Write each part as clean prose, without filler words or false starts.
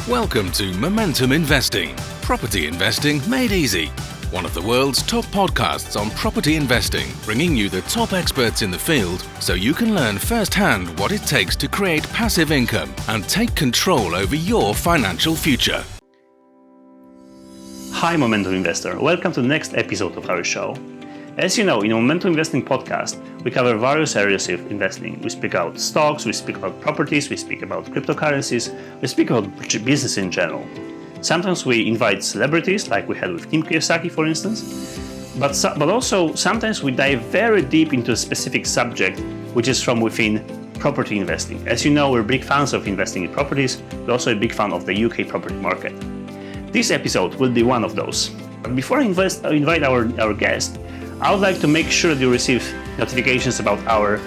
Welcome to Momentum Investing, property investing made easy. One of the world's top podcasts on property investing, bringing you the top experts in the field so you can learn firsthand what it takes to create passive income and take control over your financial future. Hi Momentum Investor, welcome to the next episode of our show. As you know, in a Momentum Investing podcast, we cover various areas of investing. We speak about stocks, we speak about properties, we speak about cryptocurrencies, we speak about business in general. Sometimes we invite celebrities, like we had with Kim Kiyosaki, for instance, but also sometimes we dive very deep into a specific subject, which is from within property investing. As you know, we're big fans of investing in properties, but also a big fan of the UK property market. This episode will be one of those. But before I invite our guest, I would like to make sure that you receive notifications about our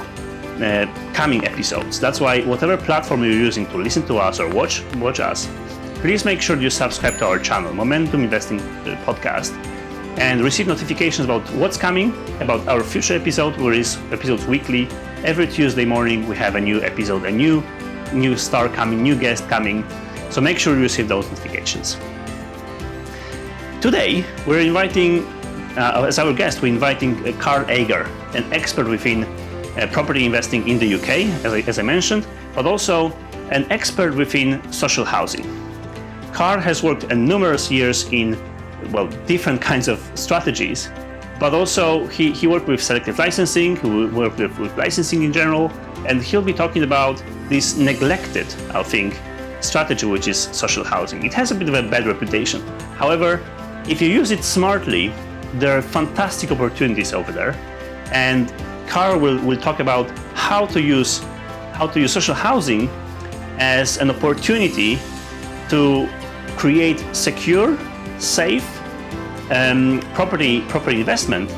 coming episodes. That's why whatever platform you're using to listen to us or watch us, please make sure you subscribe to our channel, Momentum Investing Podcast, and receive notifications about what's coming, about our future episode. We release episodes weekly. Every Tuesday morning we have a new episode, a new star coming, new guest coming. So make sure you receive those notifications. Today we're inviting, as our guest, we're inviting Carl Agar, an expert within property investing in the UK, as I mentioned, but also an expert within social housing. Carl has worked numerous years in, different kinds of strategies, but also he worked with selective licensing, he worked with licensing in general, and he'll be talking about this neglected, I think, strategy, which is social housing. It has a bit of a bad reputation. However, if you use it smartly, there are fantastic opportunities over there. And Carl will talk about how to use social housing as an opportunity to create secure, safe property investment,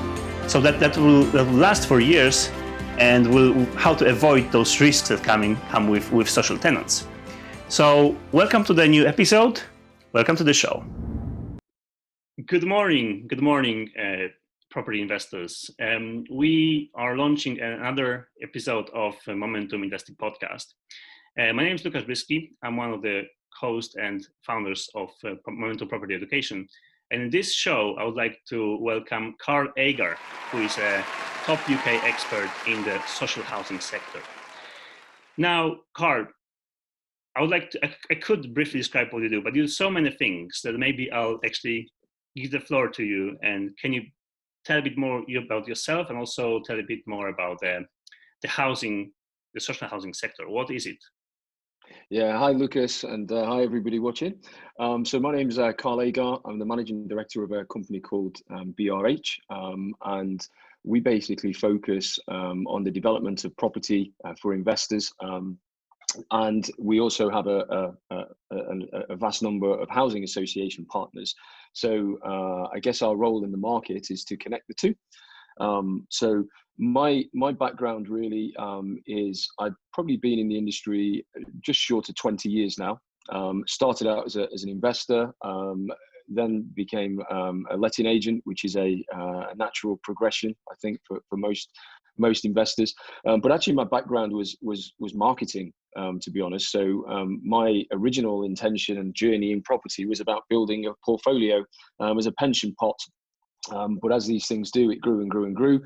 so that will last for years, and how to avoid those risks that come with social tenants. So welcome to the new episode. Welcome to the show. Good morning, property investors. We are launching another episode of Momentum Investing Podcast. My name is Lucas Bryski. I'm one of the hosts and founders of Momentum Property Education. And in this show, I would like to welcome Carl Agar, who is a top UK expert in the social housing sector. Now, Carl, I could briefly describe what you do, but you do so many things that maybe I'll actually give the floor to you. And can you tell a bit more about yourself, and also tell a bit more about the social housing sector? What is it? Yeah, hi Lucas, and hi everybody watching. So my name is Carl Agar. I'm the managing director of a company called BRH, and we basically focus on the development of property for investors. And we also have a vast number of housing association partners. So I guess our role in the market is to connect the two. So my background really is I've probably been in the industry just short of 20 years now. Started out as an investor, then became a letting agent, which is a natural progression, I think, for most investors. But actually my background was marketing, to be honest. So my original intention and journey in property was about building a portfolio as a pension pot. But as these things do, it grew and grew and grew.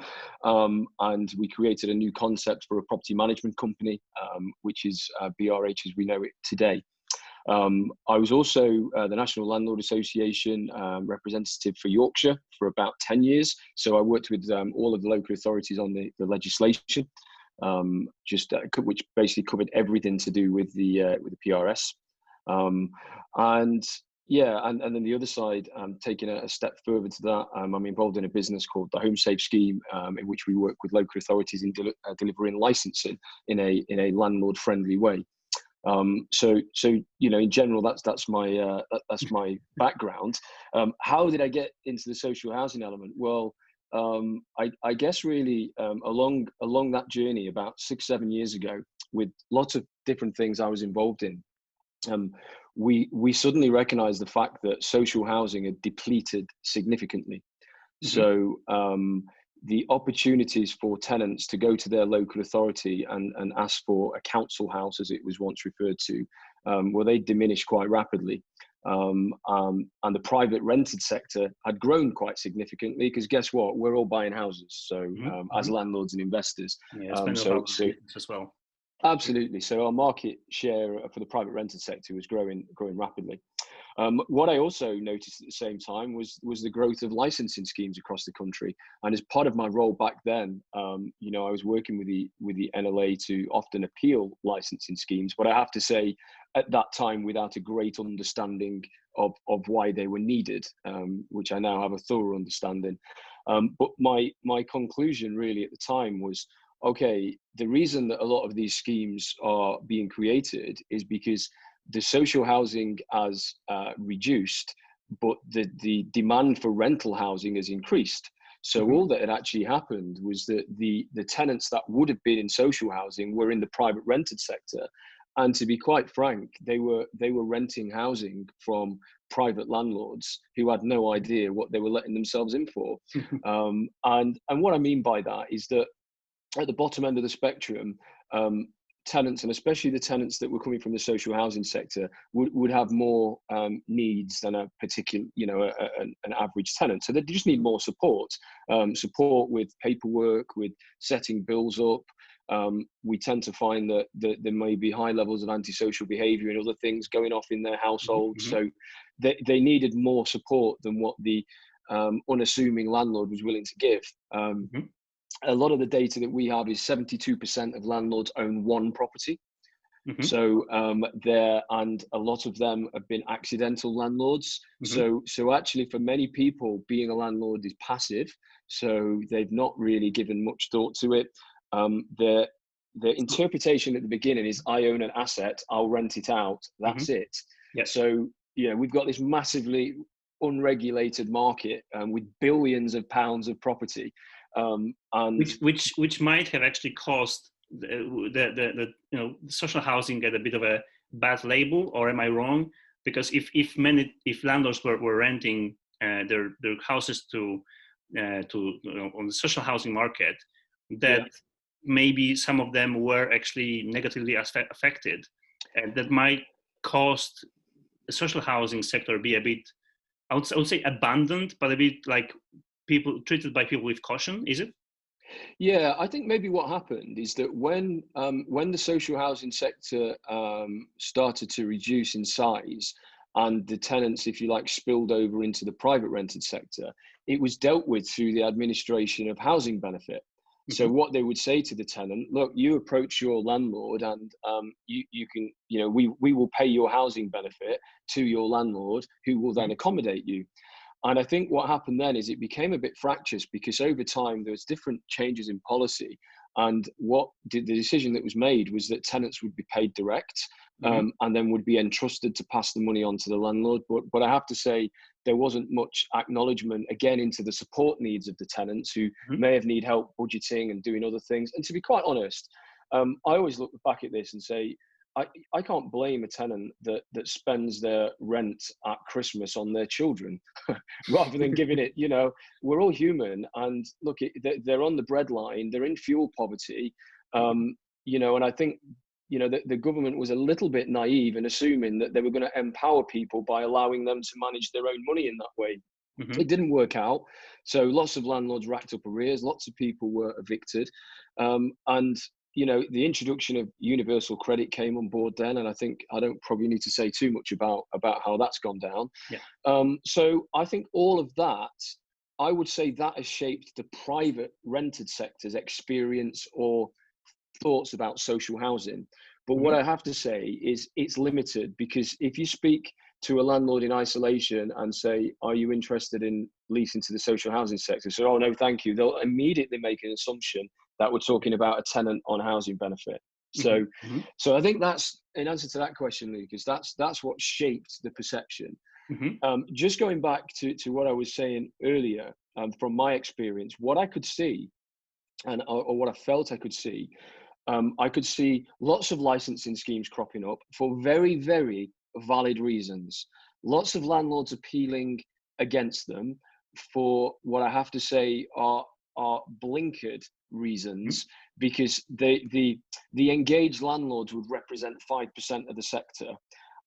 And we created a new concept for a property management company, which is BRH as we know it today. I was also the National Landlord Association representative for Yorkshire for about 10 years. So I worked with all of the local authorities on the legislation, which basically covered everything to do with the PRS. And then the other side, taking a step further to that, I'm involved in a business called the Home Safe Scheme, in which we work with local authorities in delivering licensing in a landlord-friendly way. So in general, that's my background. How did I get into the social housing element? Well, I guess really along that journey about 6-7 years ago, with lots of different things I was involved in, we suddenly recognized the fact that social housing had depleted significantly. Mm-hmm. So the opportunities for tenants to go to their local authority and ask for a council house, as it was once referred to, well, they diminished quite rapidly. And the private rented sector had grown quite significantly, because guess what? We're all buying houses. So as landlords and investors. Yeah, so as well. Absolutely. So our market share for the private rented sector was growing rapidly. What I also noticed at the same time was the growth of licensing schemes across the country. And as part of my role back then, you know, I was working with the NLA to often appeal licensing schemes. But I have to say, at that time, without a great understanding of why they were needed, which I now have a thorough understanding. But my conclusion really at the time was, okay, the reason that a lot of these schemes are being created is because the social housing has reduced, but the demand for rental housing has increased. So all that had actually happened was that the tenants that would have been in social housing were in the private rented sector. And to be quite frank, they were renting housing from private landlords who had no idea what they were letting themselves in for. And what I mean by that is that at the bottom end of the spectrum, tenants, and especially the tenants that were coming from the social housing sector, would have more needs than a particular, you know, an average tenant. So they just need more support, support with paperwork, with setting bills up. We tend to find that there may be high levels of antisocial behaviour and other things going off in their household. So they needed more support than what the unassuming landlord was willing to give. A lot of the data that we have is 72% of landlords own one property. So and a lot of them have been accidental landlords. So actually, for many people, being a landlord is passive. So they've not really given much thought to it. The interpretation at the beginning is, I own an asset, I'll rent it out. That's it. Yes. So we've got this massively unregulated market with billions of pounds of property. And which might have actually caused the social housing get a bit of a bad label, or am I wrong? Because if landlords were renting their houses to on the social housing market, that maybe some of them were actually negatively affected, and that might cost the social housing sector be a bit, I would say abandoned, but a bit like treated by people with caution, is it? Yeah, I think maybe what happened is that when the social housing sector started to reduce in size, and the tenants, if you like, spilled over into the private rented sector, it was dealt with through the administration of housing benefit. So what they would say to the tenant, look, you approach your landlord and you can, we will pay your housing benefit to your landlord, who will then accommodate you. And I think what happened then is it became a bit fractious, because over time there was different changes in policy. And the decision that was made was that tenants would be paid direct, and then would be entrusted to pass the money on to the landlord. But I have to say, there wasn't much acknowledgement again into the support needs of the tenants, who may have need help budgeting and doing other things. And to be quite honest, I always look back at this and say, I can't blame a tenant that spends their rent at Christmas on their children rather than giving it, we're all human, and look, they're on the breadline, they're in fuel poverty, and I think, the government was a little bit naive in assuming that they were going to empower people by allowing them to manage their own money in that way. It didn't work out. So lots of landlords racked up arrears, lots of people were evicted, and the introduction of universal credit came on board then, and I think I don't probably need to say too much about how that's gone down. So I think all of that, I would say that has shaped the private rented sector's experience or thoughts about social housing. But what I have to say is it's limited, because if you speak to a landlord in isolation and say, are you interested in leasing to the social housing sector? So, oh no, thank you. They'll immediately make an assumption that we're talking about a tenant on housing benefit. So I think that's, in answer to that question, Lucas, that's what shaped the perception. Just going back to what I was saying earlier, from my experience, what I could see, or what I felt I could see lots of licensing schemes cropping up for very, very valid reasons. Lots of landlords appealing against them for what I have to say are are blinkered reasons, because the engaged landlords would represent 5% of the sector,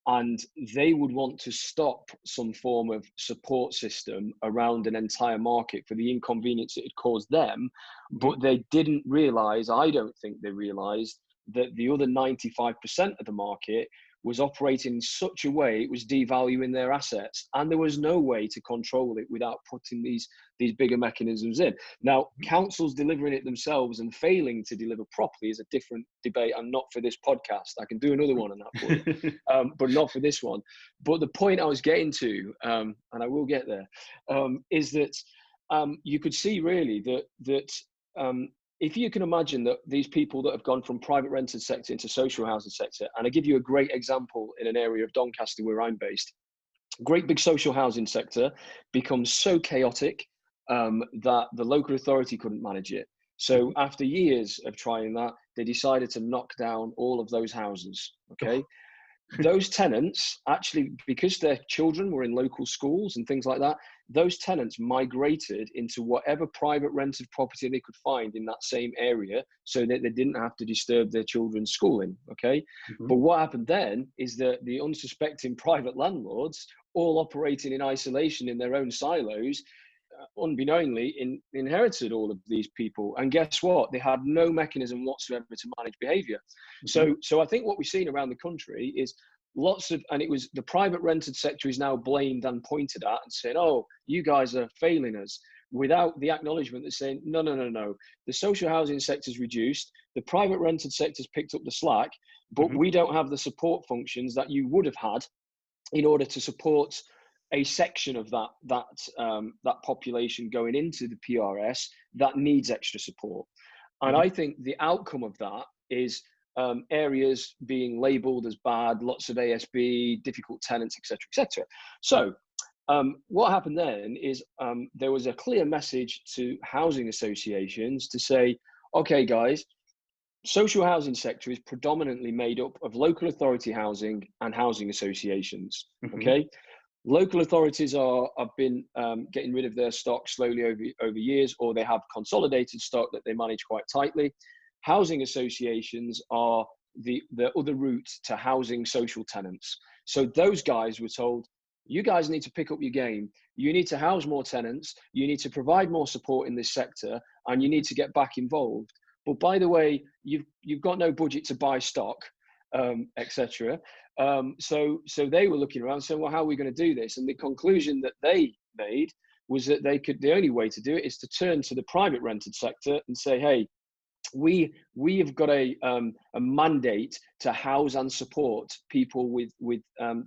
and they would want to stop some form of support system around an entire market for the inconvenience it had caused them. But they didn't realize, I don't think they realized, that the other 95% of the market was operating in such a way it was devaluing their assets, and there was no way to control it without putting these bigger mechanisms in. Now, councils delivering it themselves and failing to deliver properly is a different debate, and not for this podcast. I can do another one on that for you, but not for this one. But the point I was getting to, and I will get there, is that you could see really that if you can imagine that these people that have gone from private rented sector into social housing sector, and I give you a great example in an area of Doncaster where I'm based, great big social housing sector becomes so chaotic that the local authority couldn't manage it. So after years of trying that, they decided to knock down all of those houses, okay? Those tenants actually, because their children were in local schools and things like that, those tenants migrated into whatever private rented property they could find in that same area, so that they didn't have to disturb their children's schooling, okay? But what happened then is that the unsuspecting private landlords, all operating in isolation in their own silos, unbeknowingly inherited all of these people. And guess what? They had no mechanism whatsoever to manage behavior. So I think what we've seen around the country is lots of, and it was the private rented sector is now blamed and pointed at and said, oh, you guys are failing us, without the acknowledgement that saying, no, the social housing sector's reduced, the private rented sector's picked up the slack, but we don't have the support functions that you would have had in order to support a section of that population going into the PRS that needs extra support. And I think the outcome of that is areas being labelled as bad, lots of ASB, difficult tenants, etc. So what happened then is there was a clear message to housing associations to say, okay, guys, social housing sector is predominantly made up of local authority housing and housing associations, okay? Local authorities have been getting rid of their stock slowly over years, or they have consolidated stock that they manage quite tightly. Housing associations are the other route to housing social tenants. So those guys were told, you guys need to pick up your game. You need to house more tenants. You need to provide more support in this sector, and you need to get back involved. But by the way, you've got no budget to buy stock, etc. So they were looking around saying, well, how are we going to do this? And the conclusion that they made was that the only way to do it is to turn to the private rented sector and say, hey, we have got a mandate to house and support people with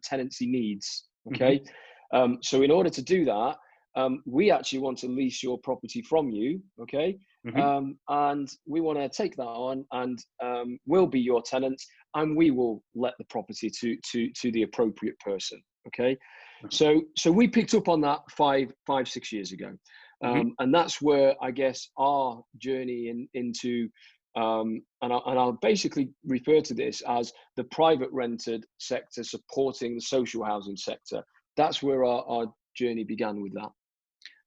tenancy needs, okay? So in order to do that, we actually want to lease your property from you, okay? And we want to take that on, and we'll be your tenants, and we will let the property to the appropriate person, okay? So we picked up on that 5-6 years ago, and that's where I guess our journey into and I'll basically refer to this as the private rented sector supporting the social housing sector. That's where our journey began with that.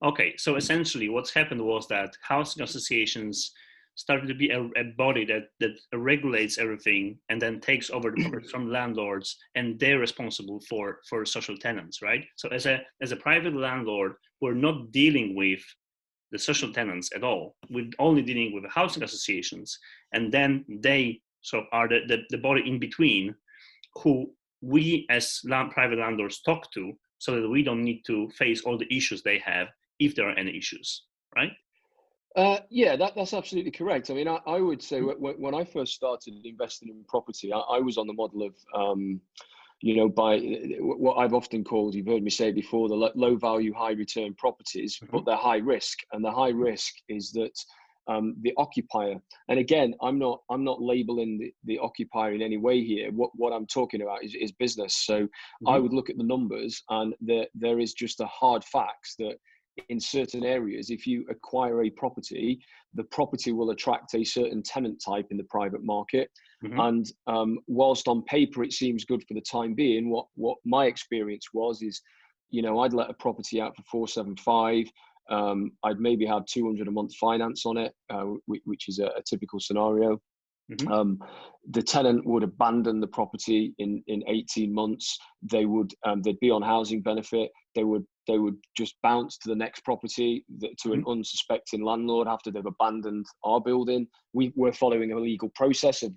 Okay, so essentially what's happened was that housing associations started to be a body that regulates everything and then takes over the property from landlords, and they're responsible for social tenants, right? So as a private landlord, we're not dealing with the social tenants at all. We're only dealing with the housing associations, and then they sort of are the body in between who we as private landlords talk to, so that we don't need to face all the issues they have, if there are any issues, right? Yeah, that's absolutely correct. I mean, I would say when I first started investing in property, I was on the model of, by what I've often called, you've heard me say before, the low value, high return properties, but they're high risk. And the high risk is that the occupier, and again, I'm not labeling the occupier in any way here. What I'm talking about is business. So I would look at the numbers, and there is just a hard facts that in certain areas, if you acquire a property, the property will attract a certain tenant type in the private market. And whilst on paper it seems good for the time being, what my experience was is, I'd let a property out for 475. I'd maybe have 200 a month finance on it, which is a typical scenario. The tenant would abandon the property in 18 months. They'd be on housing benefit. They would just bounce to the next property, to an unsuspecting landlord after they've abandoned our building. We're following a legal process of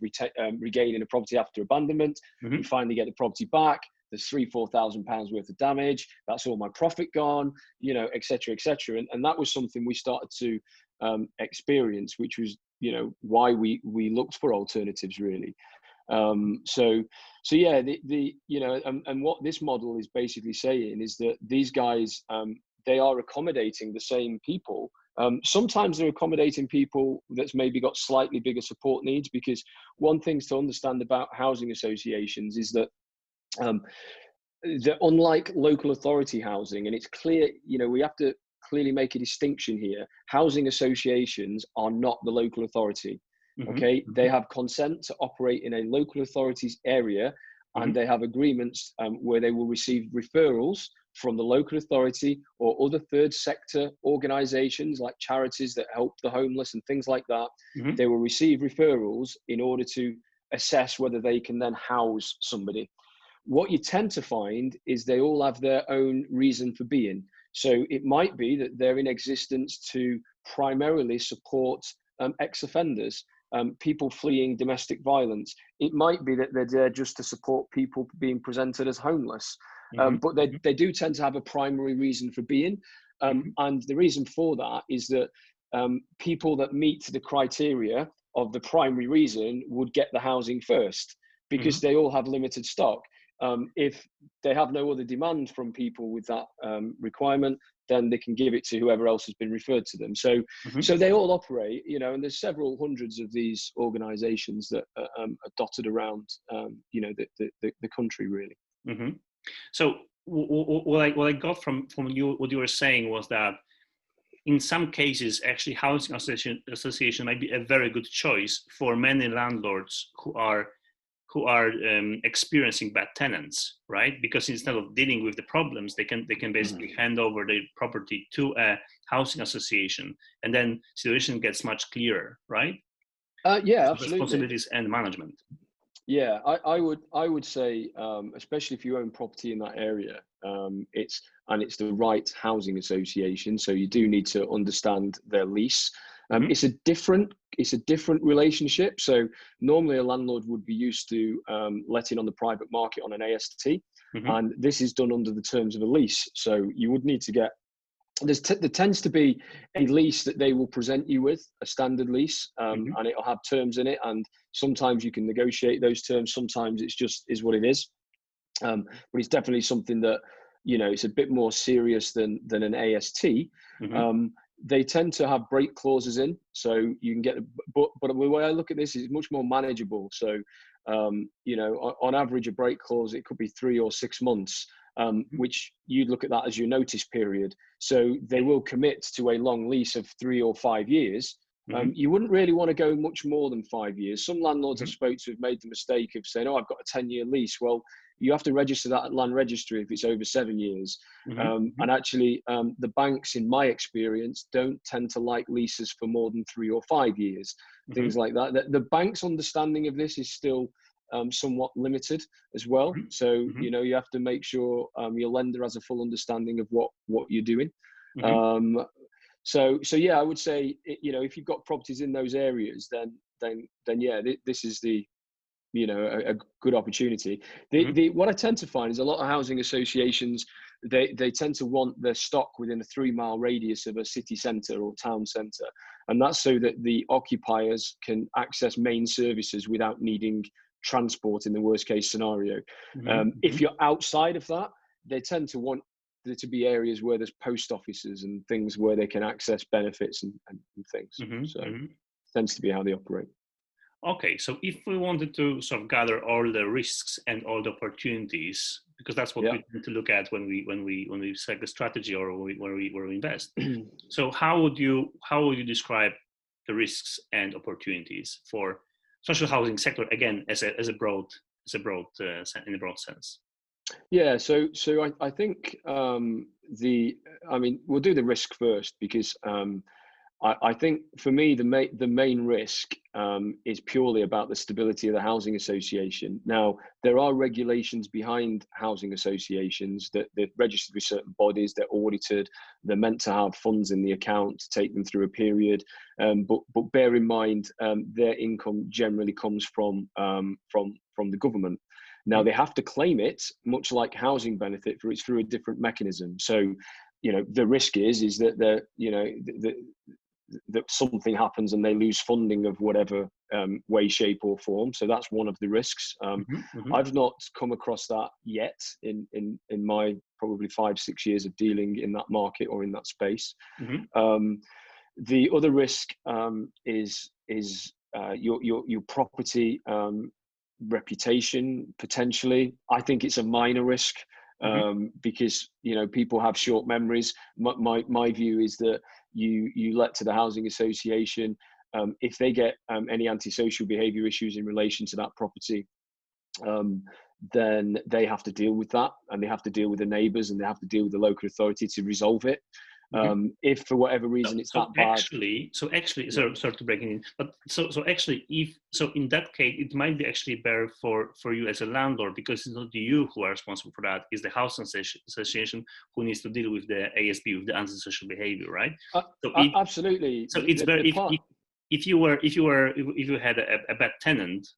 regaining a property after abandonment. We finally get the property back. There's £3,000-4,000 worth of damage. That's all my profit gone, et cetera, et cetera. And that was something we started to experience, which was, why we looked for alternatives, really. So yeah, and what this model is basically saying is that these guys, they are accommodating the same people. Sometimes they're accommodating people that's maybe got slightly bigger support needs, because one thing to understand about housing associations is that they're unlike local authority housing, and it's clear, we have to clearly make a distinction here. Housing associations are not the local authority. Okay, they have consent to operate in a local authority's area, and they have agreements where they will receive referrals from the local authority or other third sector organizations like charities that help the homeless and things like that. They will receive referrals in order to assess whether they can then house somebody. What you tend to find is they all have their own reason for being. So it might be that they're in existence to primarily support ex-offenders, people fleeing domestic violence. It might be that they're there just to support people being presented as homeless. But they do tend to have a primary reason for being. And the reason for that is that people that meet the criteria of the primary reason would get the housing first, because they all have limited stock. If they have no other demand from people with that requirement, then they can give it to whoever else has been referred to them. So they all operate, and there's several hundreds of these organizations that are dotted around, the country, really. So what I got from you, what you were saying was that in some cases, actually, housing association might be a very good choice for many landlords who are experiencing bad tenants, right? Because instead of dealing with the problems, they can basically hand over their property to a housing association, and then situation gets much clearer, right? Yeah, so absolutely. Responsibilities and management. Yeah, I would say, especially if you own property in that area, it's the right housing association. So you do need to understand their lease. It's a different relationship. So normally a landlord would be used to letting on the private market on an AST, and this is done under the terms of a lease. So you would need to get, there tends to be a lease that they will present you with, a standard lease, and it'll have terms in it. And sometimes you can negotiate those terms. Sometimes it's just is what it is. But it's definitely something that, it's a bit more serious than an AST. They tend to have break clauses in, so you can get, but the way I look at this is much more manageable. So, on average, a break clause, it could be 3 or 6 months, which you'd look at that as your notice period. So they will commit to a long lease of 3 or 5 years. You wouldn't really want to go much more than 5 years. Some landlords I've spoke to have made the mistake of saying, I've got a 10-year lease. Well, you have to register that at land registry if it's over 7 years. And actually, the banks, in my experience, don't tend to like leases for more than 3 or 5 years, things like that. The bank's understanding of this is still somewhat limited as well. So, you have to make sure your lender has a full understanding of what you're doing. So yeah, I would say, if you've got properties in those areas, then yeah, this is a good opportunity. What I tend to find is a lot of housing associations, they tend to want their stock within a 3-mile radius of a city centre or town centre, and that's so that the occupiers can access main services without needing transport in the worst case scenario. If you're outside of that, they tend to want there to be areas where there's post offices and things where they can access benefits and things. So tends to be how they operate. Okay, so if we wanted to sort of gather all the risks and all the opportunities, because that's what we need to look at when we select a strategy or when we invest. So how would you describe the risks and opportunities for social housing sector, again, in a broad sense? Yeah, so I think I mean, we'll do the risk first because I think for me the main risk is purely about the stability of the housing association. Now there are regulations behind housing associations that they're registered with certain bodies, they're audited, they're meant to have funds in the account to take them through a period. But bear in mind their income generally comes from the government. Now they have to claim it, much like housing benefit, for it's through a different mechanism. So, the risk is that that something happens and they lose funding of whatever way, shape, or form. So that's one of the risks. I've not come across that yet in my probably 5-6 years of dealing in that market or in that space. The other risk is your property reputation potentially. I think it's a minor risk because people have short memories. My view is that you let to the housing association if they get any antisocial behaviour issues in relation to that property, then they have to deal with that, and they have to deal with the neighbours, and they have to deal with the local authority to resolve it. If for whatever reason it's that bad. Sorry to break in, but so actually, in that case, it might be actually better for you as a landlord, because it's not you who are responsible for that. It's the housing association who needs to deal with the ASB, with the antisocial behavior, right? Absolutely. So it's better if you had a bad tenant,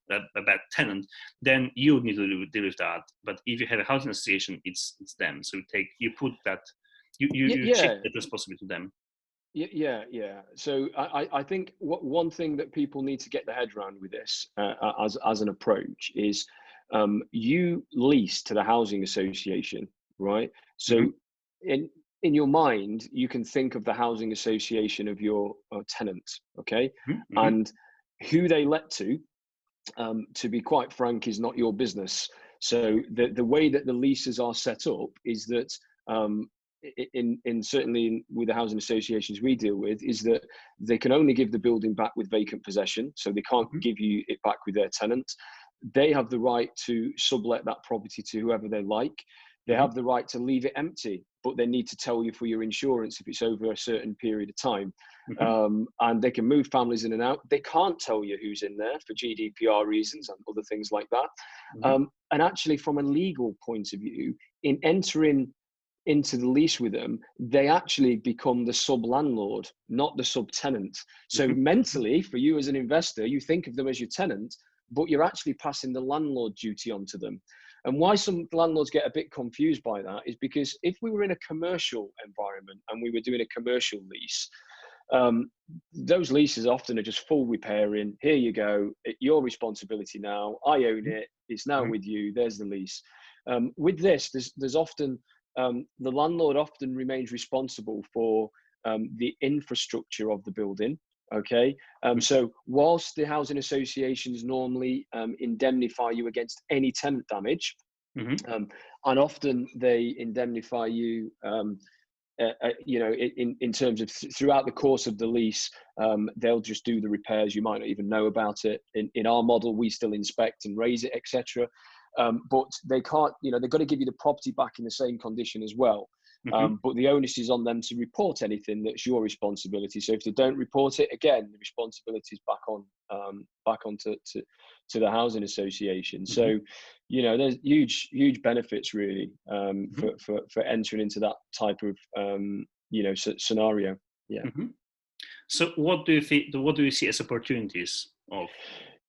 then you would need to deal with that. But if you have a housing association, it's them. So you put that. You shift that responsibility to them. Yeah. So I think one thing that people need to get their head around with this as an approach is you lease to the housing association, right? So in your mind, you can think of the housing association of your tenant, okay? And who they let to be quite frank, is not your business. So the way that the leases are set up is that certainly with the housing associations we deal with, is that they can only give the building back with vacant possession, so they can't give you it back with their tenant. They have the right to sublet that property to whoever they like. They have the right to leave it empty, but they need to tell you for your insurance if it's over a certain period of time. And they can move families in and out. They can't tell you who's in there for GDPR reasons and other things like that. And actually, from a legal point of view, in entering into the lease with them, they actually become the sub-landlord, not the sub-tenant. So mentally, for you as an investor, you think of them as your tenant, but you're actually passing the landlord duty onto them. And why some landlords get a bit confused by that is because if we were in a commercial environment and we were doing a commercial lease, those leases often are just full repairing. Here you go, your responsibility now. I own it. It's now with you. There's the lease. With this, there's often the landlord often remains responsible for the infrastructure of the building. Okay, so whilst the housing associations normally indemnify you against any tenant damage, and often they indemnify you, in terms of throughout the course of the lease, they'll just do the repairs. You might not even know about it. In our model, we still inspect and raise it, etc. But they can't, they've got to give you the property back in the same condition as well. But the onus is on them to report anything that's your responsibility. So if they don't report it, again, the responsibility is back onto the housing association. So, there's huge benefits really for entering into that type of scenario. Yeah. So what do you think? What do you see as opportunities of?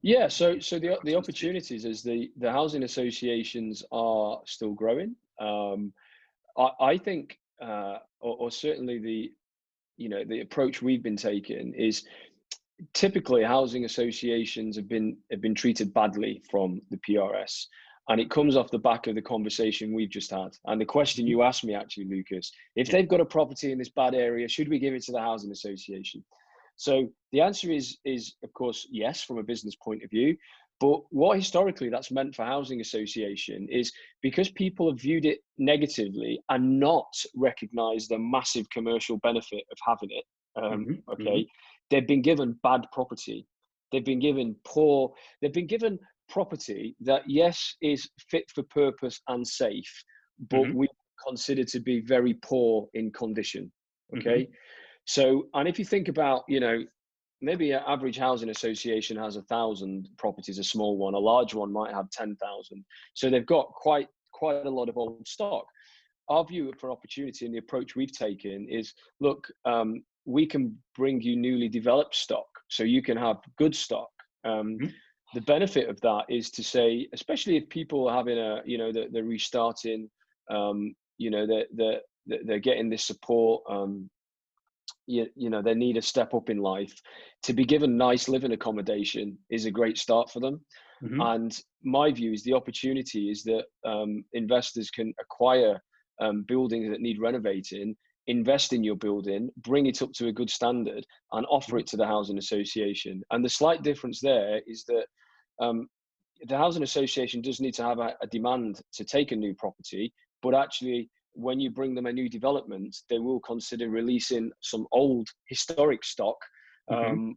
Yeah, so the opportunities is the housing associations are still growing. I think, or certainly the approach we've been taking is typically housing associations have been treated badly from the PRS, and it comes off the back of the conversation we've just had. And the question you asked me actually, Lucas, if they've got a property in this bad area, should we give it to the housing association? So the answer is of course yes, from a business point of view. But what historically that's meant for housing association is because people have viewed it negatively and not recognised the massive commercial benefit of having it. They've been given bad property. They've been given property that, yes, is fit for purpose and safe, but we consider to be very poor in condition. Okay. So, and if you think about, maybe an average housing association has 1,000 properties, a small one, a large one might have 10,000. So they've got quite a lot of old stock. Our view for opportunity and the approach we've taken is, look, we can bring you newly developed stock, so you can have good stock. The benefit of that is to say, especially if people are having they're restarting, they're getting this support, they need a step up in life. To be given nice living accommodation is a great start for them. And my view is the opportunity is that investors can acquire buildings that need renovating, invest in your building, bring it up to a good standard, and offer it to the housing association. And the slight difference there is that the housing association does need to have a demand to take a new property, but actually, when you bring them a new development, they will consider releasing some old historic stock, from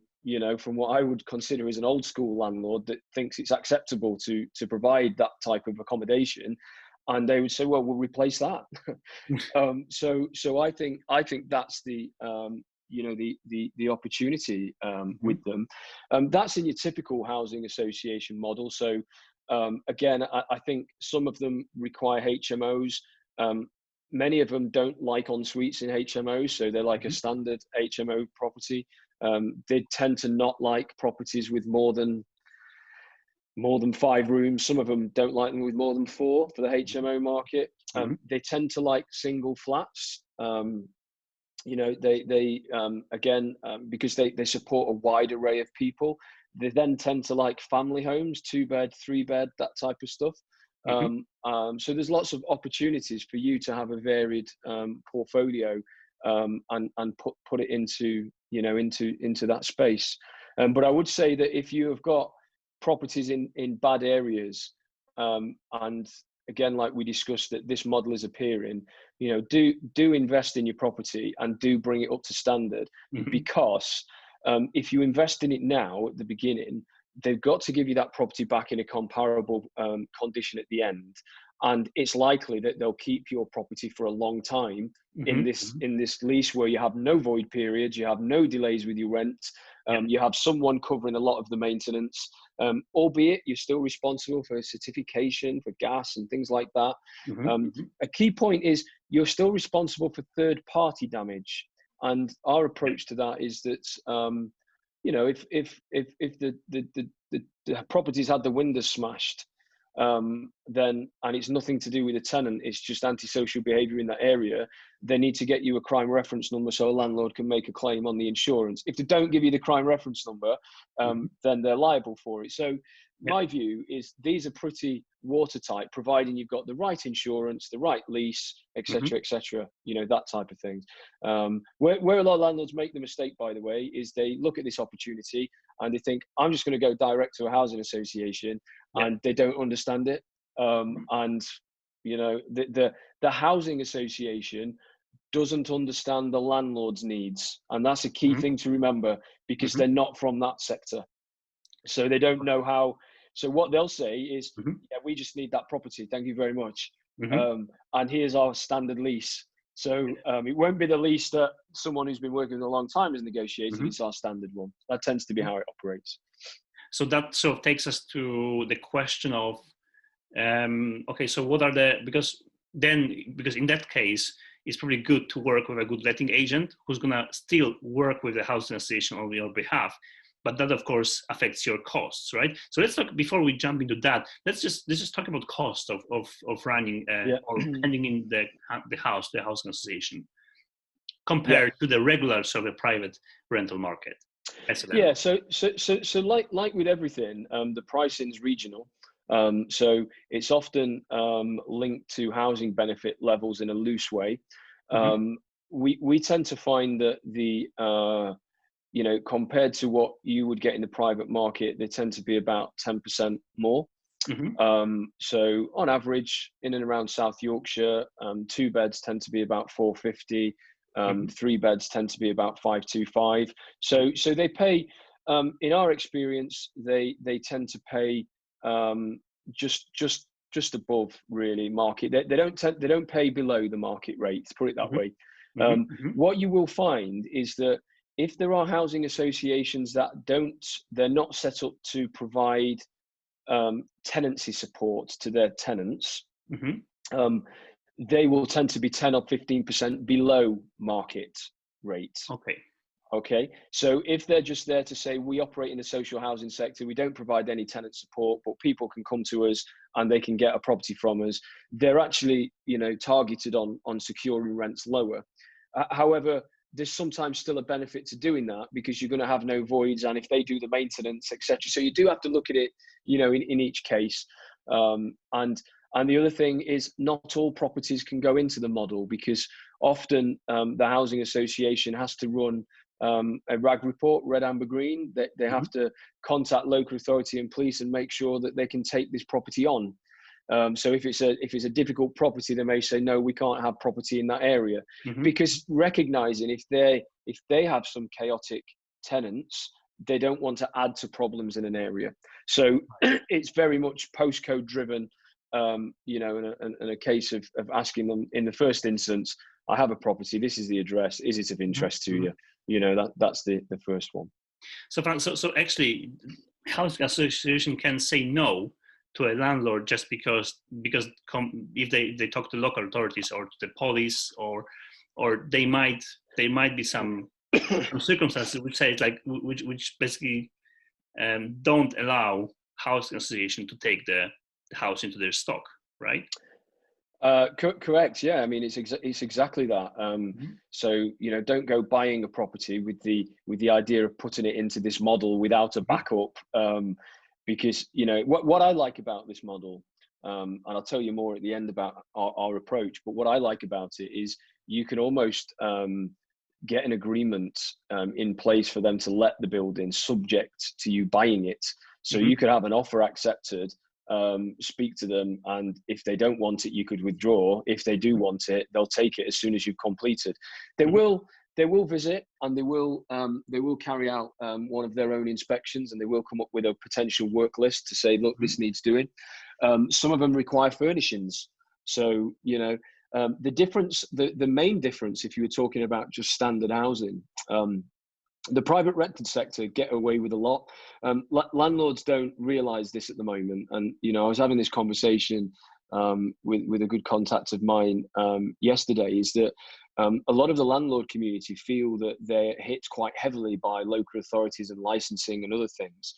what I would consider as an old school landlord that thinks it's acceptable to provide that type of accommodation. And they would say, well, we'll replace that. So I think that's the opportunity with them. That's in your typical housing association model. So again, I think some of them require HMOs. Many of them don't like en suites in HMOs, so they're like a standard HMO property. They tend to not like properties with more than 5 rooms. Some of them don't like them with more than 4 for the HMO market. They tend to like single flats. Because they support a wide array of people. They then tend to like family homes, 2-bed, 3-bed, that type of stuff. So there's lots of opportunities for you to have a varied portfolio and put it into that space. But I would say that if you have got properties in bad areas, and again, like we discussed, that this model is appearing, do invest in your property and do bring it up to standard, because if you invest in it now at the beginning, they've got to give you that property back in a comparable condition at the end. And it's likely that they'll keep your property for a long time in this lease, where you have no void periods, you have no delays with your rent, you have someone covering a lot of the maintenance, albeit you're still responsible for certification, for gas and things like that. A key point is you're still responsible for third-party damage. And our approach to that is that if the property's had the windows smashed, then, and it's nothing to do with the tenant, it's just antisocial behaviour in that area, they need to get you a crime reference number so a landlord can make a claim on the insurance. If they don't give you the crime reference number, then they're liable for it. So my view is these are pretty watertight, providing you've got the right insurance, the right lease, etc., etc. That type of thing. Where a lot of landlords make the mistake, by the way, is they look at this opportunity and they think, I'm just going to go direct to a housing association, and they don't understand it. And the housing association doesn't understand the landlord's needs, and that's a key thing to remember, because they're not from that sector, so they don't know how. So what they'll say is, yeah, we just need that property, thank you very much, and here's our standard lease. So it won't be the lease that someone who's been working a long time is negotiating. It's our standard one. That tends to be how it operates. So that sort of takes us to the question of, okay, so what are because in that case, it's probably good to work with a good letting agent who's gonna still work with the housing association on your behalf. But that, of course, affects your costs, right? So let's talk, before we jump into that, let's just talk about cost of running or lending in the housing association, compared to the regular sort of private rental market. Yeah, so like with everything, the pricing is regional. So it's often linked to housing benefit levels in a loose way. We tend to find that compared to what you would get in the private market, they tend to be about 10% more. So on average, in and around South Yorkshire, 2 beds tend to be about 450. 3 beds tend to be about 525. So they pay, in our experience, they tend to pay just above really market. They don't pay below the market rate, put it that way. What you will find is that if there are housing associations that they're not set up to provide tenancy support to their tenants, they will tend to be 10 or 15% below market rate. Okay. So if they're just there to say, we operate in the social housing sector, we don't provide any tenant support, but people can come to us and they can get a property from us, they're actually, targeted on securing rents lower. However, there's sometimes still a benefit to doing that because you're going to have no voids, and if they do the maintenance, etc. So you do have to look at it, in each case. And the other thing is, not all properties can go into the model because often the housing association has to run a RAG report, red, amber, green. They have to contact local authority and police and make sure that they can take this property on. So if it's a difficult property, they may say, no, we can't have property in that area, because recognizing if they have some chaotic tenants, they don't want to add to problems in an area. So it's very much postcode driven, and a case of asking them in the first instance, I have a property, this is the address, is it of interest to you? That's the first one. So actually, housing association can say no to a landlord just because if they talk to local authorities or to the police, or they might be some circumstances which say which basically don't allow housing association to take the house into their stock, right? Correct. Yeah. I mean, it's exactly that. So, don't go buying a property with the idea of putting it into this model without a backup. Because, what I like about this model, and I'll tell you more at the end about our approach, but what I like about it is you can almost get an agreement in place for them to let the building subject to you buying it. So you could have an offer accepted, speak to them, and if they don't want it, you could withdraw. If they do want it, they'll take it as soon as you've completed. They will visit, and they will carry out one of their own inspections, and they will come up with a potential work list to say, look, this needs doing. Some of them require furnishings. So, the difference, the main difference, if you were talking about just standard housing, the private rented sector get away with a lot. Landlords don't realize this at the moment. And, I was having this conversation with a good contact of mine yesterday, is that a lot of the landlord community feel that they're hit quite heavily by local authorities and licensing and other things.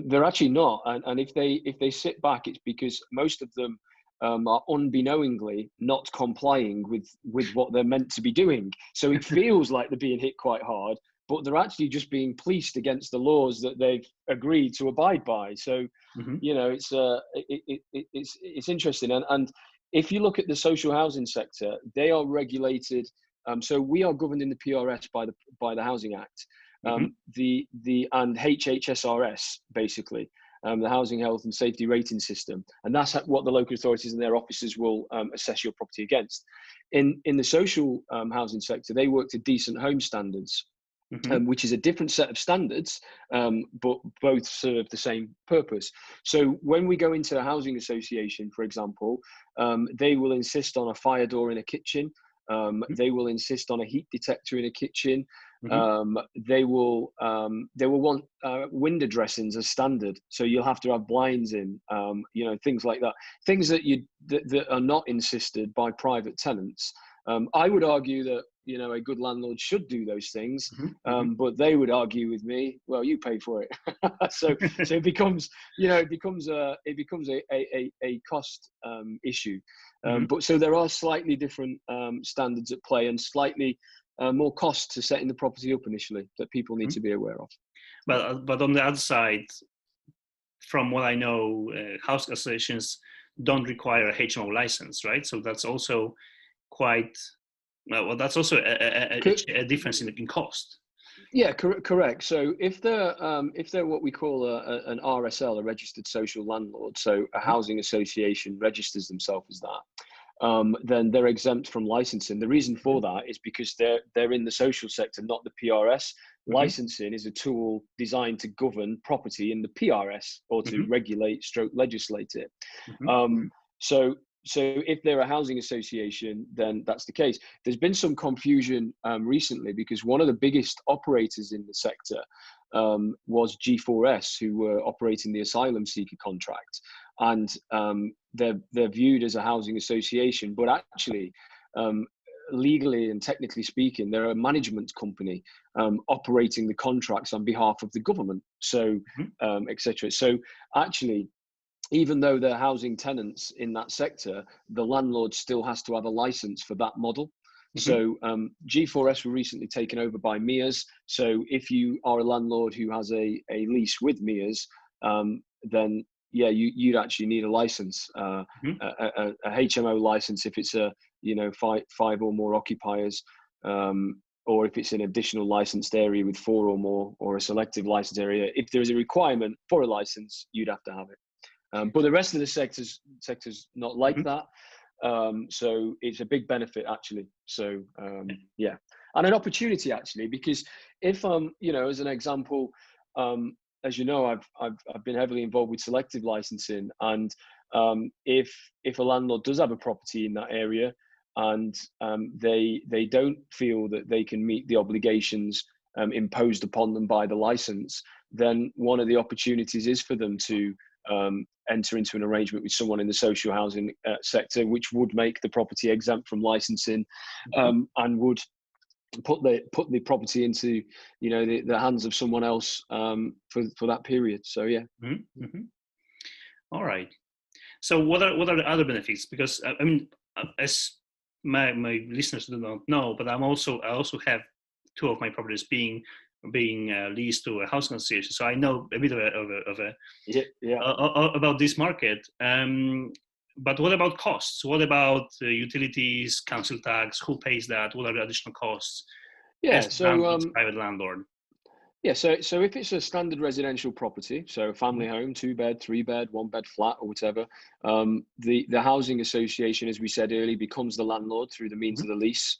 They're actually not. And if they sit back, it's because most of them are unbeknowingly not complying with what they're meant to be doing. So it feels like they're being hit quite hard, but they're actually just being policed against the laws that they've agreed to abide by. So, it's interesting. And if you look at the social housing sector, they are regulated. So we are governed in the PRS by the Housing Act, and HHSRS basically. The Housing Health and Safety Rating System, and that's what the local authorities and their officers will assess your property against. In the social housing sector, they work to decent home standards, which is a different set of standards, but both serve the same purpose. So when we go into a housing association, for example, they will insist on a fire door in a kitchen. They will insist on a heat detector in a kitchen. They will want window dressings as standard, so you'll have to have blinds in, things like that. Things that that are not insisted by private tenants. I would argue that a good landlord should do those things, but they would argue with me, well, you pay for it. so it becomes a cost issue. But so there are slightly different standards at play, and slightly more cost to setting the property up initially that people need to be aware of. But on the other side, from what I know, housing associations don't require a HMO license, right? So that's also quite that's also a difference in cost. Yeah, correct. So if they're what we call an RSL, a registered social landlord, so a housing association registers themselves as that. then they're exempt from licensing. The reason for that is because they're in the social sector, not the PRS. Licensing is a tool designed to govern property in the PRS, or to regulate stroke legislate it. So if they're a housing association, then that's the case. There's been some confusion recently, because one of the biggest operators in the sector was G4S, who were operating the asylum seeker contract, and they're viewed as a housing association, but actually, legally and technically speaking, they're a management company operating the contracts on behalf of the government, so etc. So actually, even though they're housing tenants in that sector, the landlord still has to have a license for that model. So G4S were recently taken over by MIAs. So if you are a landlord who has a lease with MIAs, then yeah, you'd actually need a license, a HMO license if it's a five or more occupiers, or if it's an additional licensed area with 4 or more, or a selective licensed area. If there is a requirement for a license, you'd have to have it. But the rest of the sector's not like that. So it's a big benefit, actually. So yeah, and an opportunity, actually, because if as an example, as you know, I've been heavily involved with selective licensing, and if a landlord does have a property in that area, and they don't feel that they can meet the obligations imposed upon them by the license, then one of the opportunities is for them to enter into an arrangement with someone in the social housing sector, which would make the property exempt from licensing, and would put the property into the hands of someone else for that period. So yeah. All right. So what are the other benefits? Because I mean, as my listeners do not know, but I also have 2 of my properties being leased to a housing association, so I know a bit about this market. But what about costs? What about utilities, council tax? Who pays that? What are the additional costs? Yeah, so private landlord. Yeah, so if it's a standard residential property, so a family home, 2-bed, 3-bed, 1-bed flat, or whatever, the housing association, as we said earlier, becomes the landlord through the means of the lease.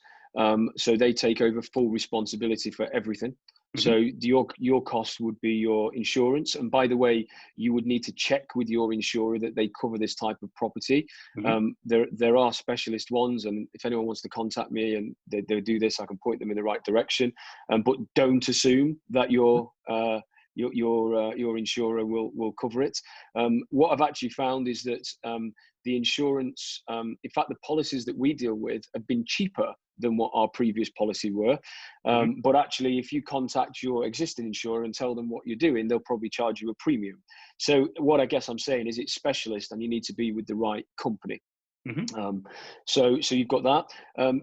So they take over full responsibility for everything. So your cost would be your insurance, and by the way, you would need to check with your insurer that they cover this type of property. There are specialist ones, and if anyone wants to contact me and they do this, I can point them in the right direction. But don't assume that your insurer will cover it. What I've actually found is that the insurance, in fact, the policies that we deal with have been cheaper than what our previous policy were. But actually, if you contact your existing insurer and tell them what you're doing, they'll probably charge you a premium. So what I guess I'm saying is it's specialist, and you need to be with the right company. So you've got that.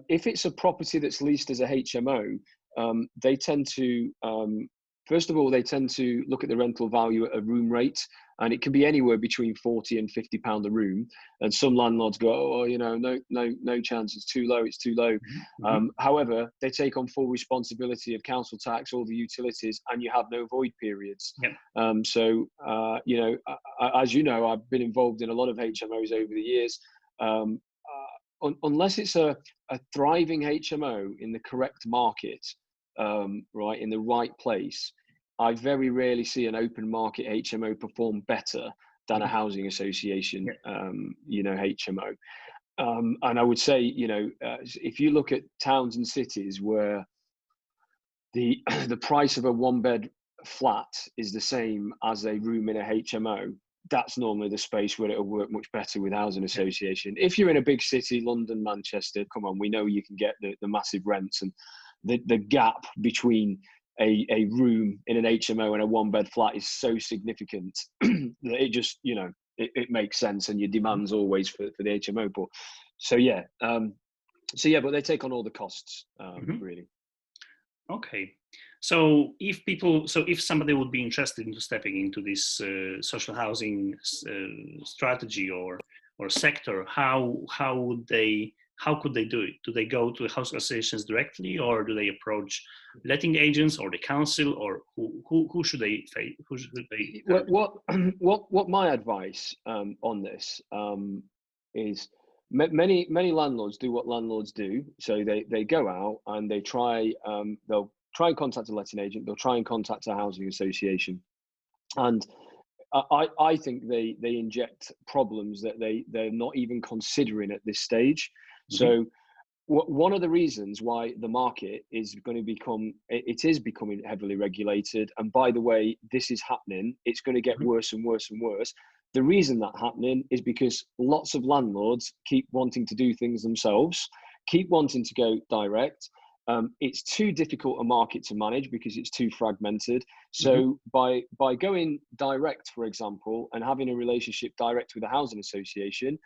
If it's a property that's leased as a HMO, they tend to, first of all, they tend to look at the rental value at a room rate, and it can be anywhere between £40 and £50 a room. And some landlords go, no chance, it's too low. However, they take on full responsibility of council tax, all the utilities, and you have no void periods. So as you know, I've been involved in a lot of HMOs over the years. Unless it's a thriving HMO in the correct market, right, in the right place, I very rarely see an open market HMO perform better than a housing association, HMO. And I would say, if you look at towns and cities where the price of a 1-bed flat is the same as a room in a HMO, that's normally the space where it'll work much better with housing association. If you're in a big city, London, Manchester, come on, we know you can get the massive rents, and the gap between a room in an HMO and a 1-bed flat is so significant that it just, it makes sense, and your demand's always for the HMO. But but they take on all the costs, really. Okay. So if somebody would be interested in stepping into this social housing strategy or sector, how could they do it? Do they go to housing associations directly, or do they approach letting agents or the council, or who should they? What my advice on this is, many landlords do what landlords do. So they go out and they'll try and contact a letting agent. They'll try and contact a housing association, and I think they inject problems that they're not even considering at this stage. So one of the reasons why the market is going to it is becoming heavily regulated, and by the way, this is happening, it's going to get worse and worse and worse. The reason that's happening is because lots of landlords keep wanting to do things themselves, keep wanting to go direct. It's too difficult a market to manage because it's too fragmented. So by going direct, for example, and having a relationship direct with a housing association,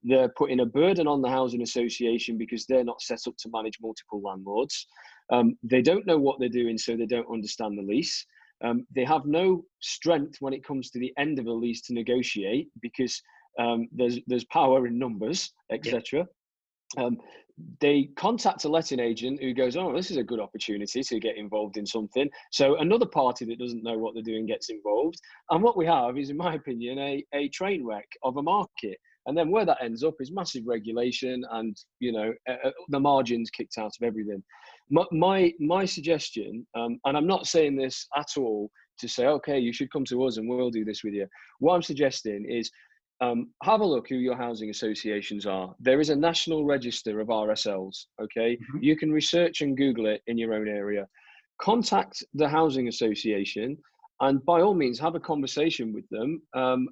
they're putting a burden on the housing association because they're not set up to manage multiple landlords. They don't know what they're doing, so they don't understand the lease. They have no strength when it comes to the end of a lease to negotiate because there's power in numbers, etc. They contact a letting agent who goes, oh, this is a good opportunity to get involved in something. So another party that doesn't know what they're doing gets involved. And what we have is, in my opinion, a train wreck of a market. And then where that ends up is massive regulation and, the margins kicked out of everything. My suggestion, and I'm not saying this at all to say, okay, you should come to us and we'll do this with you. What I'm suggesting is, have a look who your housing associations are. There is a national register of RSLs, okay? You can research and Google it in your own area. Contact the housing association and by all means have a conversation with them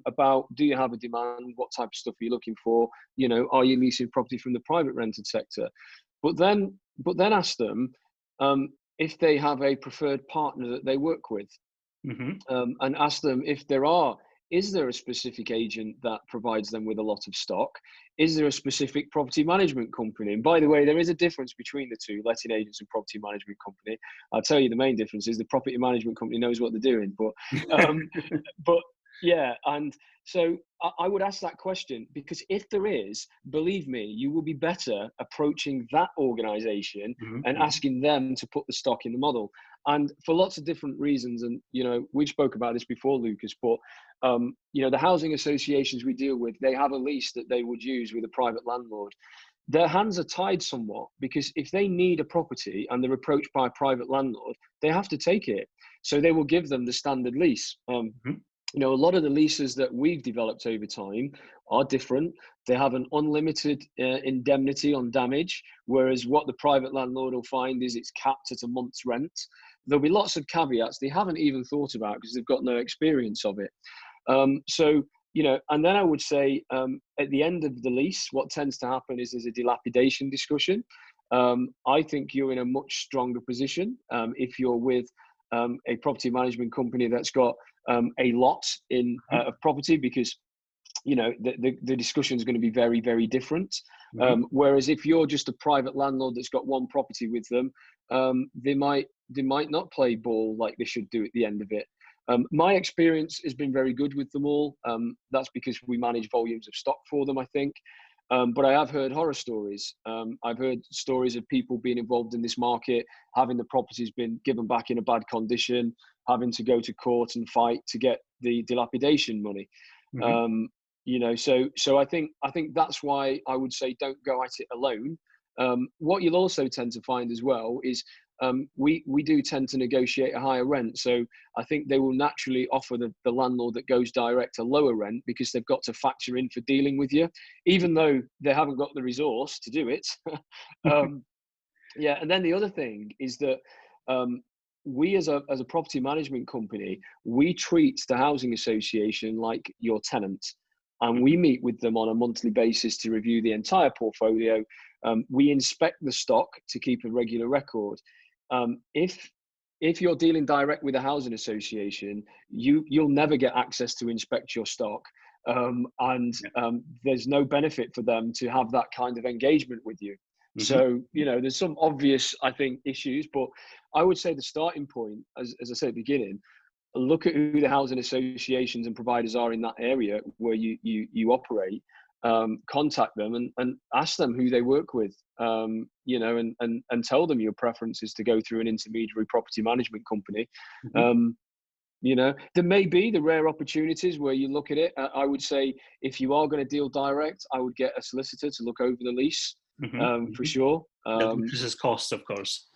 about, do you have a demand? What type of stuff are you looking for? Are you leasing property from the private rented sector? But then ask them if they have a preferred partner that they work with. And ask them if is there a specific agent that provides them with a lot of stock? Is there a specific property management company? And by the way, there is a difference between the two, letting agents and property management company. I'll tell you the main difference is the property management company knows what they're doing. But yeah, and so I would ask that question because if there is, believe me, you will be better approaching that organization and asking them to put the stock in the model. And for lots of different reasons, and we spoke about this before, Lucas, but the housing associations we deal with, they have a lease that they would use with a private landlord. Their hands are tied somewhat because if they need a property and they're approached by a private landlord, they have to take it. So they will give them the standard lease. A lot of the leases that we've developed over time are different. They have an unlimited indemnity on damage, whereas what the private landlord will find is it's capped at a month's rent. There'll be lots of caveats they haven't even thought about because they've got no experience of it. And then I would say at the end of the lease, what tends to happen is there's a dilapidation discussion. I think you're in a much stronger position if you're with a property management company that's got a lot of property because the discussion is going to be very, very different. Whereas if you're just a private landlord that's got one property with them, they might not play ball like they should do at the end of it. My experience has been very good with them all. That's because we manage volumes of stock for them, I think. But I have heard horror stories. I've heard stories of people being involved in this market, having the properties been given back in a bad condition, having to go to court and fight to get the dilapidation money. So I think that's why I would say don't go at it alone. What you'll also tend to find as well is we do tend to negotiate a higher rent. So I think they will naturally offer the landlord that goes direct a lower rent because they've got to factor in for dealing with you, even though they haven't got the resource to do it. And then the other thing is that we as a property management company, we treat the housing association like your tenant. And we meet with them on a monthly basis to review the entire portfolio. We inspect the stock to keep a regular record. If you're dealing direct with a housing association, you'll never get access to inspect your stock. There's no benefit for them to have that kind of engagement with you. So, there's some obvious, I think, issues, but I would say the starting point, as I said at the beginning, look at who the housing associations and providers are in that area where you operate. Contact them and ask them who they work with, and tell them your preference is to go through an intermediary property management company. You know, there may be the rare opportunities where you look at it. I would say if you are going to deal direct, I would get a solicitor to look over the lease for sure. That increases costs, of course.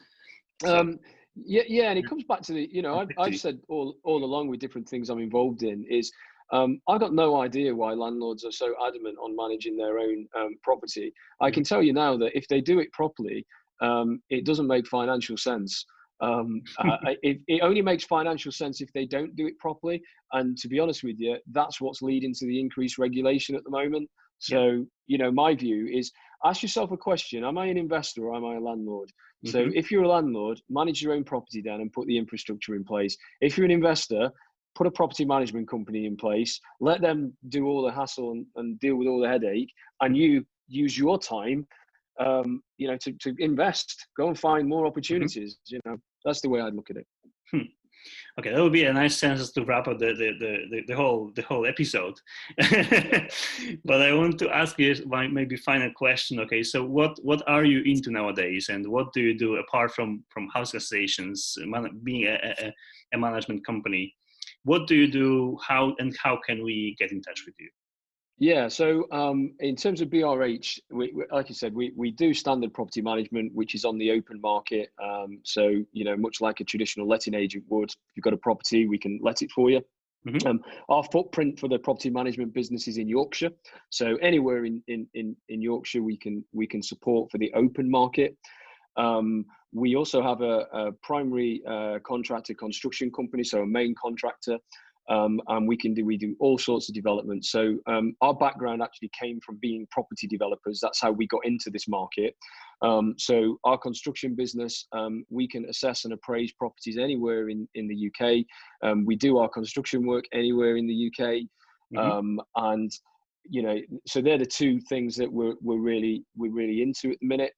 So, yeah, and it comes back to the, you know, I've said all along with different things I'm involved in is I got no idea why landlords are so adamant on managing their own property. I can tell you now that if they do it properly, it doesn't make financial sense. It only makes financial sense if they don't do it properly. And to be honest with you, that's what's leading to the increased regulation at the moment. So, you know, my view is ask yourself a question. Am I an investor or am I a landlord? So if you're a landlord, manage your own property down and put the infrastructure in place. If you're an investor, put a property management company in place, let them do all the hassle and deal with all the headache, and you use your time you know, to invest, go and find more opportunities. You know, that's the way I'd look at it. Okay, that would be a nice sentence to wrap up the whole episode. But I want to ask you my maybe final question. Okay, so what are you into nowadays, and what do you do apart from house associations, being a management company? What do you do? How can we get in touch with you? Yeah, so in terms of BRH, like you said, we do standard property management, which is on the open market. So, you know, much like a traditional letting agent would, if you've got a property, we can let it for you. Our footprint for the property management business is in Yorkshire. So anywhere in Yorkshire, we can support for the open market. We also have a primary contractor construction company, so a main contractor. And we do all sorts of development. So our background actually came from being property developers. That's how we got into this market. So our construction business, we can assess and appraise properties anywhere in the UK. We do our construction work anywhere in the UK. And you know, so they're the two things that we're really into at the minute.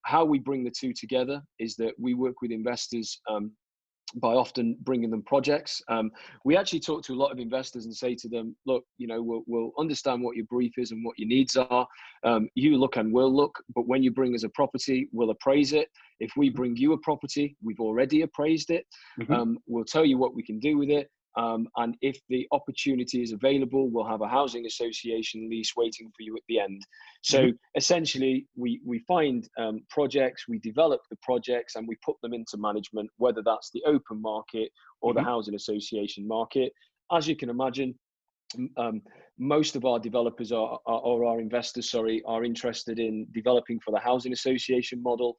How we bring the two together is that we work with investors by often bringing them projects. We actually talk to a lot of investors and say to them, look, you know, we'll understand what your brief is and what your needs are. You look and we'll look, but when you bring us a property, we'll appraise it. If we bring you a property, we've already appraised it. We'll tell you what we can do with it. And if the opportunity is available, we'll have a housing association lease waiting for you at the end. So essentially, we find projects, we develop the projects, and we put them into management, whether that's the open market or the housing association market. As you can imagine, most of our developers or our investors, are interested in developing for the housing association model.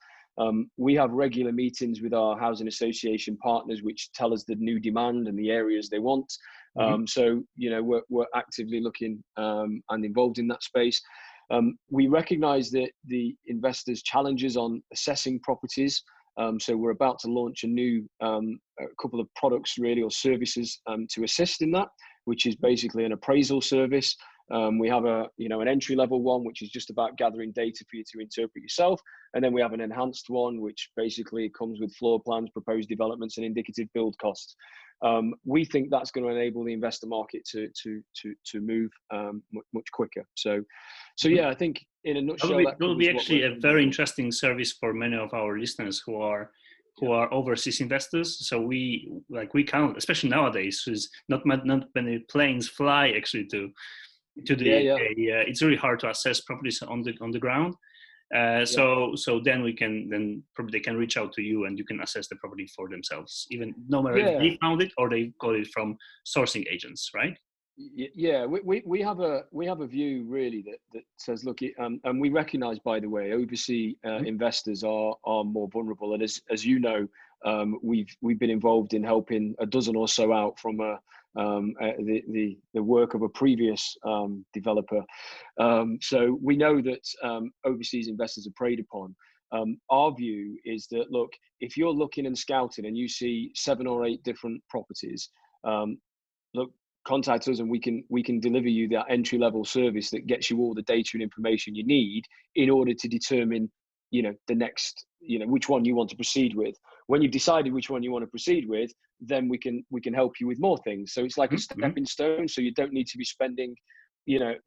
We have regular meetings with our housing association partners, which tell us the new demand and the areas they want. So, you know, we're actively looking and involved in that space. We recognise that the investors' challenges on assessing properties. So we're about to launch a couple of products really, or services to assist in that, which is basically an appraisal service. We have an entry level one, which is just about gathering data for you to interpret yourself. And then we have an enhanced one, which basically comes with floor plans, proposed developments, and indicative build costs. We think that's going to enable the investor market to move much quicker. So yeah, I think in a nutshell, that will be actually a very interesting service for many of our listeners who are overseas investors. So we count, especially nowadays, because not many planes fly actually to the UK. It's really hard to assess properties on the ground. So then probably they can reach out to you and you can assess the property for themselves, even no matter if they found it or they got it from sourcing agents, right? Yeah, we have a view really that says, look, and we recognise, by the way, overseas investors are more vulnerable, and as you know, we've been involved in helping a dozen or so out from the work of a previous developer. So we know that overseas investors are preyed upon. Our view is that, look, if you're looking and scouting and you see 7 or 8 different properties, look, contact us and we can deliver you that entry level service that gets you all the data and information you need in order to determine, you know, the next, you know, which one you want to proceed with. When you've decided which one you want to proceed with, then we can help you with more things. So it's like a stepping stone. So you don't need to be spending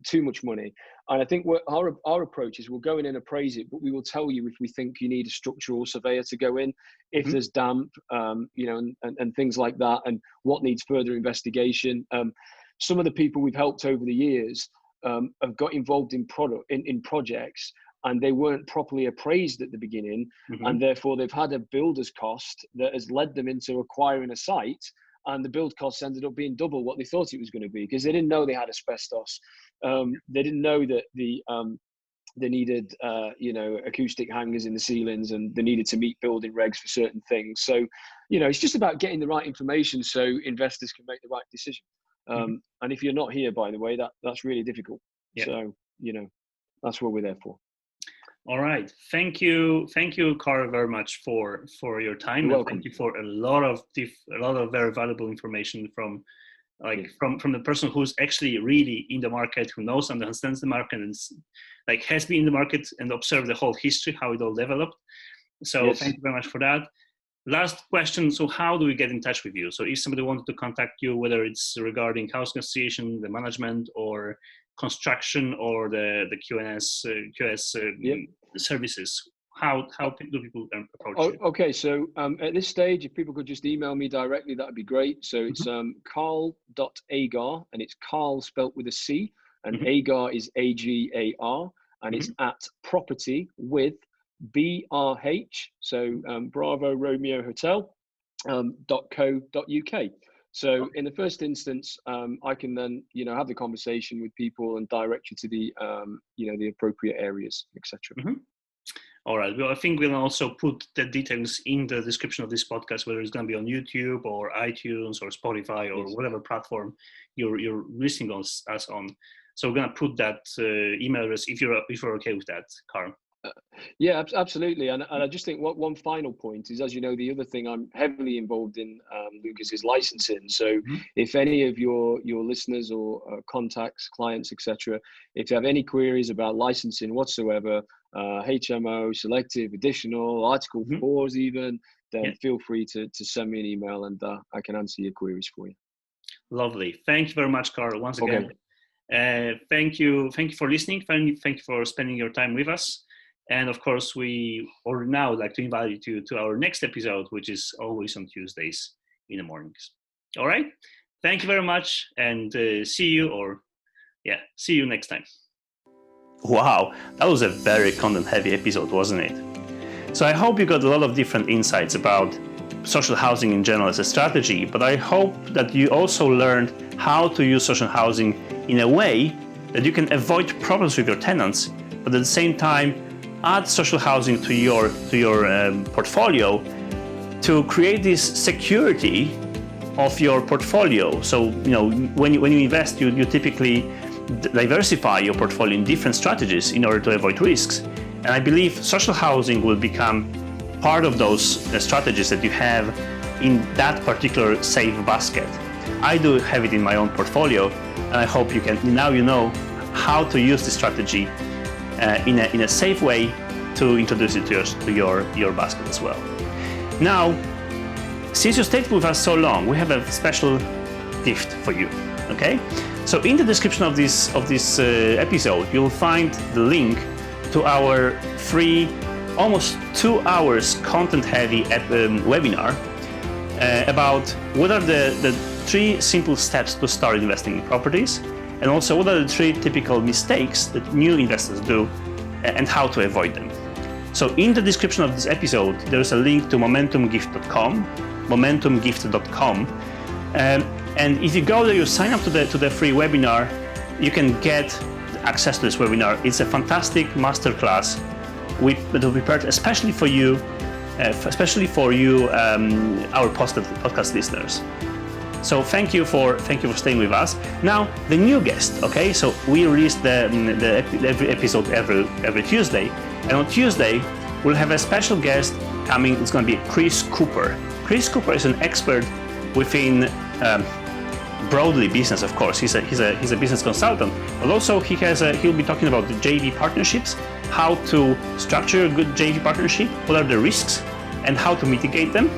too much money. And I think our approach is we'll go in and appraise it, but we will tell you if we think you need a structural surveyor to go in, if there's damp, and things like that, and what needs further investigation. Some of the people we've helped over the years have got involved in projects, and they weren't properly appraised at the beginning, and therefore they've had a builder's cost that has led them into acquiring a site, and the build costs ended up being double what they thought it was going to be, because they didn't know they had asbestos. They didn't know that they needed acoustic hangers in the ceilings, and they needed to meet building regs for certain things. So it's just about getting the right information so investors can make the right decision. And if you're not here, by the way, that's really difficult. Yeah. So that's what we're there for. All right. Thank you, Carl, very much for your time. You're welcome. Thank you for a lot of very valuable information from the person who's actually really in the market, who knows and understands the market, and has been in the market and observed the whole history, how it all developed. So yes. Thank you very much for that. Last question. So how do we get in touch with you? So if somebody wanted to contact you, whether it's regarding housing association, the management, or construction, or the QS services, how do people approach you? Okay, so at this stage, if people could just email me directly, that would be great. So it's carl.agar, and it's Carl spelt with a C, and Agar is AGAR, and it's at property with BRH, so Bravo Romeo Hotel, .co.uk. So in the first instance, I can then, have the conversation with people and direct you to the, the appropriate areas, etc. All right. Well, I think we'll also put the details in the description of this podcast, whether it's going to be on YouTube or iTunes or Spotify or whatever platform you're listening us on. So we're going to put that email address if you're okay with that, Carl. Yeah, absolutely. And I just think one final point is, as you know, the other thing I'm heavily involved in, Lucas, is licensing. So if any of your listeners or contacts, clients, etc., if you have any queries about licensing whatsoever, HMO, selective, additional, Article 4s even, then feel free to send me an email, and I can answer your queries for you. Lovely. Thank you very much, Carl, once again. Thank you for listening. Thank you for spending your time with us. And of course, we would now like to invite you to our next episode, which is always on Tuesdays in the mornings. All right. Thank you very much, and see you next time. Wow, that was a very content-heavy episode, wasn't it? So I hope you got a lot of different insights about social housing in general as a strategy, but I hope that you also learned how to use social housing in a way that you can avoid problems with your tenants, but at the same time add social housing to your portfolio to create this security of your portfolio. So when you invest, you typically diversify your portfolio in different strategies in order to avoid risks. And I believe social housing will become part of those strategies that you have in that particular safe basket. I do have it in my own portfolio, and I hope you can now know how to use this strategy in a safe way to introduce it to your basket as well. Now, since you stayed with us so long, we have a special gift for you. Okay, so in the description of this episode, you'll find the link to our free, almost 2 hours content-heavy webinar about what are the 3 simple steps to start investing in properties, and also what are the 3 typical mistakes that new investors do and how to avoid them. So in the description of this episode, there's a link to momentumgift.com, and if you go there, you sign up to the free webinar, you can get access to this webinar. It's a fantastic masterclass that will be prepared especially for you, our podcast listeners. So thank you for staying with us. Now the new guest. Okay, so we release every episode every Tuesday, and on Tuesday we'll have a special guest coming. It's going to be Chris Cooper. Chris Cooper is an expert within broadly business. Of course, he's a business consultant, but also he'll be talking about the JV partnerships, how to structure a good JV partnership, what are the risks, and how to mitigate them.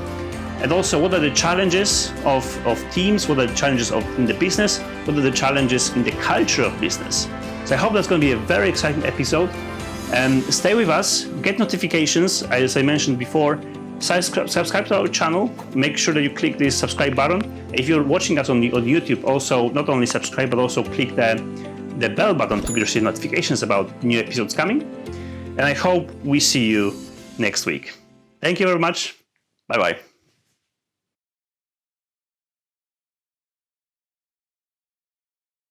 and also what are the challenges of teams, what are the challenges in the business, what are the challenges in the culture of business. So I hope that's going to be a very exciting episode. Stay with us, get notifications, as I mentioned before, subscribe to our channel, make sure that you click this subscribe button. If you're watching us on YouTube, also not only subscribe, but also click the bell button to receive notifications about new episodes coming. And I hope we see you next week. Thank you very much. Bye-bye.